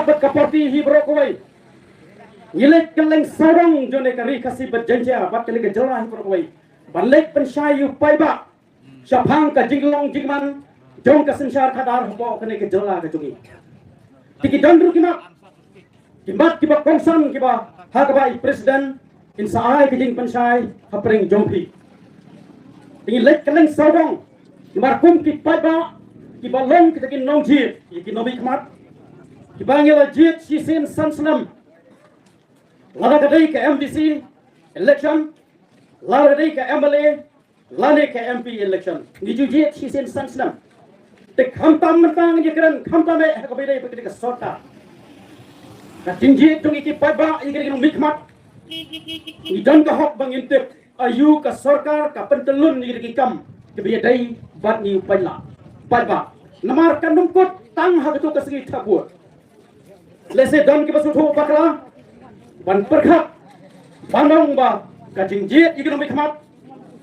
bat kaporti hi brokoi nilek keleng sarong jone kari kasih berjanjia bat kali kejelah hi brokoi balek penshayu paiba syabhang ka jinglong jingman jong ka sensar kadar hopo kene kejelah ka jungi tiki dandru kimat kiba kongsan kiba hakabai presiden insai kijing pensai hapring jongpi tingi lek keleng sarong markum ki paiba kiba long kitakin nong jit iki nobi kmat kibangila jit sisin sanslam lada kadai ke MDC election lada kadai ke MLA lada ke MP election niju jit sisin sanslam te khamtam mentang je keren khamtam me hakabai dai pakiti ka sota ka tinji tung iki paiba iki nong mikmat idan ka hok bang intip ayu ka sarkar ka pentelun iki kam kebiya dai bat ni paila paiba namar kandung kot tang hagatu ka segi thabur lese dan ke basutu bakla ban perkhat bandong ba ka jingjit iki nomi khmat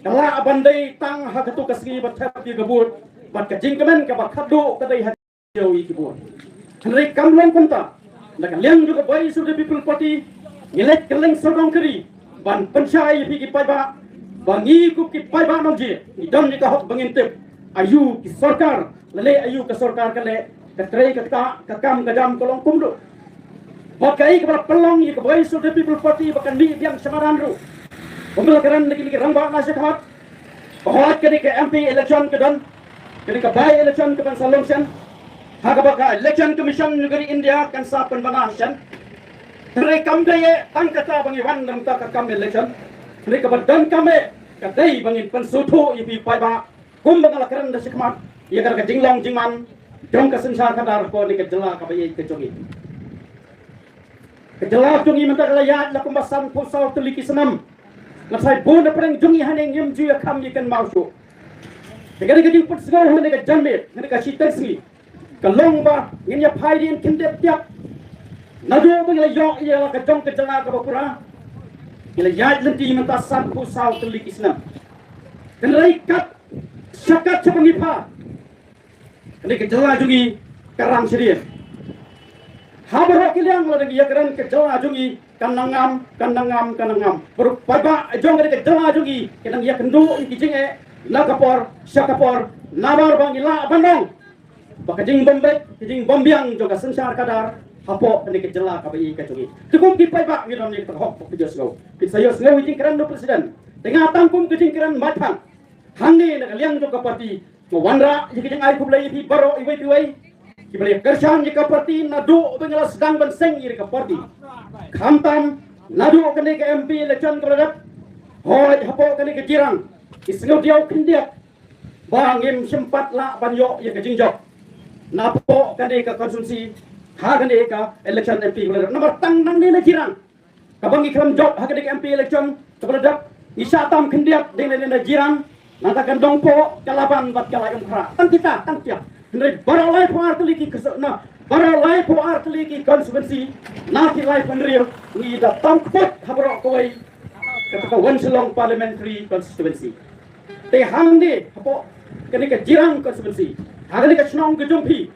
kala abandai tang hagatu ka segi bat thap ki gabur bat ka jingkemen ka bakhadu ka dai hajau iki bur hanrei kamlong konta laka liang juga bai su the people party ngelek keleng sodong keri ban penchai pi ki paiba bangi ku ki paiba nongji idam ni ka hok bangintip ayu ki sarkar lele ayu ka sarkar kale ka trei ka kam ka jam kolong kumdu bakai kepada pelong ye kebai so the people party bakan ni biang samaran ru pembelajaran lagi rambak nasi khamat bahwa ke MP election ke dan ke bai election ke bangsa longsen hagabaka election commission negeri India kan sa penbanasan Teri kam daya tang kata bangi wan dang ta kam election teri ka badan kame ka dai bangin pensutu ipi paiba kum bangala keren nasi khamat ye kar ka jinglong jingman jong ka sensar kadar ko ni ke jela ka bai ke jongi kejelah jungi mentak layat la kumbasan pusau teliki senam lasai bon pereng jungi haneng yum ju kam yikan mausu tegari gajing put sgol hone ka jambe ne ka sitek singi kalong ba ngin ya phai din kindep tiap nadu bang la yo ya ka jong kejelah ka bapura ila yat lenti mentasan pusau teliki senam kenrai kat syakat sepengi pa ne kejelah jungi karang serius habar kiliang lo dengi yakran ke jawa jungi kanangam berpaiba jong ke jawa jungi kenang yak kendu iki jinge nakapor syakapor nabar bang ila bandong bakajing bombe kijing bombiang juga sensar kadar hapo ke jela ka bai ka jungi cukup ki paiba ngi dom ni ka hok ke josgo ki sayos ngai wiji kran do presiden tengah tangkum kijing kran matang hangi na liang jo ka parti mo wanra iki jing ai kublai bi baro iwai piwai kibali kerjaan jika parti nadu bengala sedang benseng iri ke parti khamtam nadu kene ke MP election keradap hoi hapo kene ke jirang isngau diau kindiak bangim sempat la banyo ye ke jingjok napo kene ke konsumsi ha kene ke election MP keradap nomor tang nang ni jirang kabangi kram job ha kene ke MP election keradap isatam kindiak deng le jirang natakan dongpo kalaban bat kalayum khra tang kita tang tiap Nrei baralai puar teliki kesana, baralai puar teliki konsumensi, nanti lai penriu ni da tangkut habrok koi ketika Wenselong Parliamentary Constituency. Te hangde hapo kene ke jirang konsumensi, hagani ke snong ke jumpi,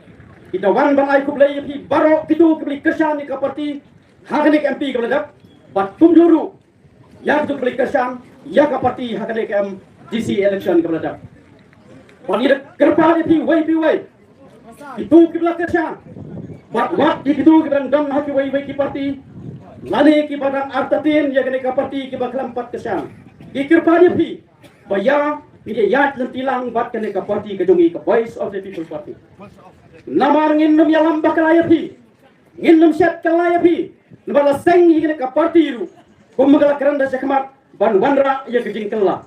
kita wan balai kublai pi barok itu kebeli kerjaan ni ke parti, hagani ke MP ke beladap, bat tumjuru, yang tu kebeli kerjaan, ya ke parti hagani ke GC election ke beladap. Pani kerpa di wai itu kibla kerja wat itu kibran dam haki wai ki parti lani ki barang artatin ya kene ka parti ki baklam pat kerja ki kerpa di baya ide yat lentilang bat kene ka parti ke jongi ka voice of the people party namar ngin num yalam bakalaya ngin num set kalaya nabala seng kene ka parti ru kumagala karanda sakmat ban wanra ya ke jingkella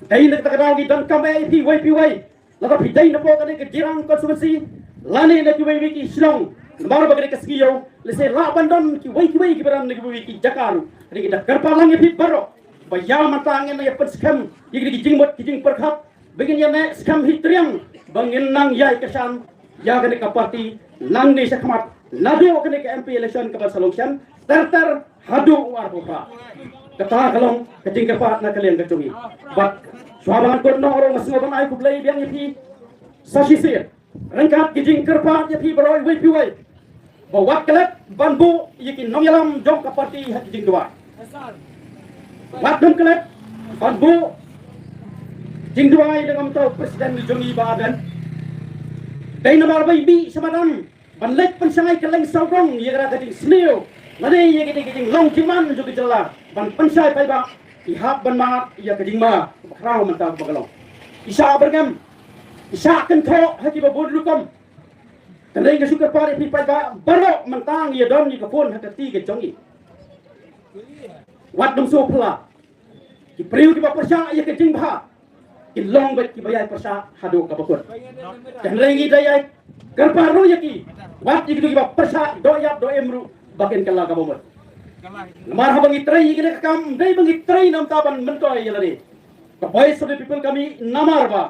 dai nak takadang di dan kame wai lata pidai na po kane ke jirang konsumensi lani na ki wai ki slong mar bagre ke skiyo lese la bandon ki wai ki baram na ki wai ki jakaru ri kita karpalang ye baro baya matangin na ye penskam ye ki jingmot ki jing perkhat begin ye ne skam hitriang bangin nang yai kesan ya kane ka parti nang ni sakmat nadu kane ke MP election ke solution ter hadu war boka kata kalong kecing kepat na kalian kecungi bat suabangan kot no orang masih orang ai kublai biang ye sasisir rengkat kijing kerpat ye beroi wei piwai Bawat kelet banbu yakin nong yalam jong ka parti hati jing dua. Wat dong kelet banbu jing dua dengan tahu presiden jongi badan. Dai namar bai bi samadan banlek pensangai keleng saudong ya kira kading sneo. Nade ya kading long kiman juga jela ban pensai pai ba ihap ban ma ya kading ma bakrau mentang bagalong. Isa bergam isa kentho hati babod lukom. Kadang ke suka pare pi pai ba barok mentang ya don ni kapon hakati ke jongi. Wat dong so pula. Ki priu ki ba persa ya kading ba. Ki long bet ki bayai persa hado ka bakut. Dan lengi dayai kerparu ya ki. Wat ki ki ba persa doyap do emru baken kala ka bomot. Namar habang itrai ki kam dai bang itrai nam taban mentoy ya lari. Ka voice of the people kami namar ba.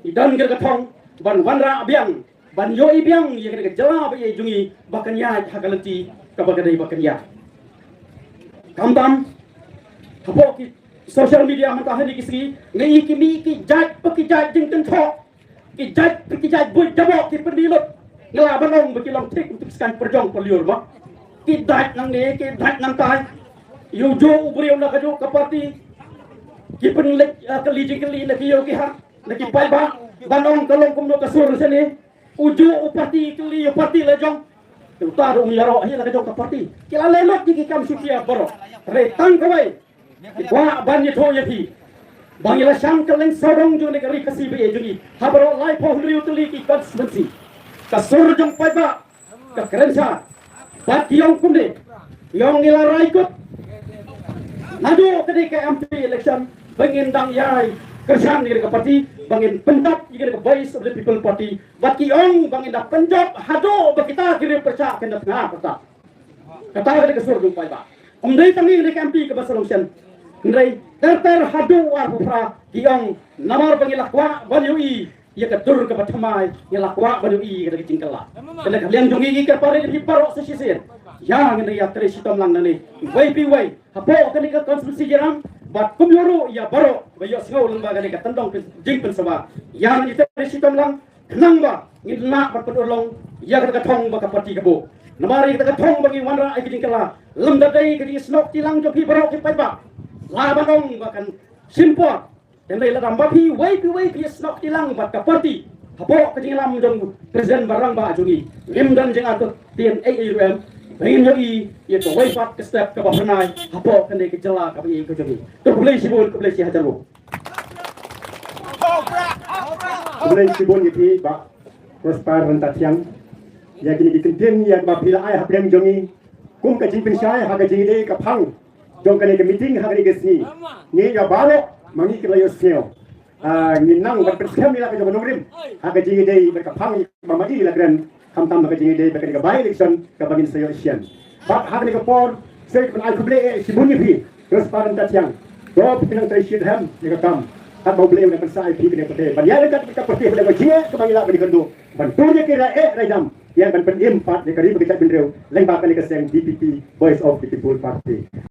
Idan ger kathong ban wanra abiang ban yo ibiang ya kena jala ba ye jungi bakan ya hakalanti ka bagadai bakan ya. Kamdam hapo ki social media man tahani kisgi ngai ki mi ki jaj pakijaj jing ten tho ki jaj buj jabo ki pendilot ngela banong baki long tik untuk skan perjong poliur ba ki daj nang ne ki daj nang tai yu jo ubri na ka jo ka parti ki penlek kali jikli na ki yo ki ha na ki pai ba banong kalong kumno ka sur sene uju upati kli upati lejong utaro yaro hi la ka jo ka parti kila lelot ki kam sukia boro retang kawai Wah banyak tu ya pi, banyak sang keleng sarong jo negeri kasih be jungi, habro lai pohon riu tuli ki konstitusi, kasur jong pai ba, kerensa, bat yang kumde, yang ngila raikut, nado ketika MP election, bangin dang yai, kersan negeri ke parti, bangin pentap negeri ke voice of the people party, bat kiong bangin dah penjab, hado bakita kiri percak kena tengah percak, kata ketika kasur jong pai ba, umdai tangi negeri MP ke basarong sen. Ndai terter hadu war pufra kiong namar bagi lakwa banyui ya ketur ke patamai ya lakwa banyui ke cingkala kena kalian jongi ki kerpare di paro sesisir ya ngene ya tres sitom lang nani wai pi wai hapo kani ka konstitusi jeram bat kumyuru ya baro bayo sngau lembaga ni ka tendong jing pensaba ya ngene tres sitom lang kenang ba ngina bat pedolong ya ka thong ba ka parti kebo namari ka thong bagi wanra ai cingkala lemda dai ki snok tilang jo pi baro ki pai ba labanong bahkan simpor dan lain ladam bapi wai pi snok tilang bat ka parti hapo kejinglam jong presiden barang ba jungi lim dan jeng atut tien AUM bangin yoi ye to wai pat ke step ka bapernai hapo kene ke jela ka bi ke jungi to boleh sibun boleh si hajaru boleh sibun ye ba prospar rentat yang ya kini dikenten ya ba pila ai haprem jongi kum ka jing pensai ha ka jing de ka phang jong kene ke meeting hari ke sini ni ya baro mangi ke layo seo ni nang ba perskam ni la ke jong nongrim ha ke jingi dei ba ka phang ba magi la gran kam tam ba ke jingi dei ba ke by election ka bagin sayo asian ba ha ke por sei kan al kuble si bunyi pi terus paran tat yang do pinang tai shit ham ni ka kam hat ba ble na pensai pi ke pate ba ya ka ka pate ba ke ke bangi la ba ni kando ban tu ni ke ra rajam yang ban pen impat ni kari ba ke chat bin reu leng ba ka ni ka seng DPP Voice of the People Party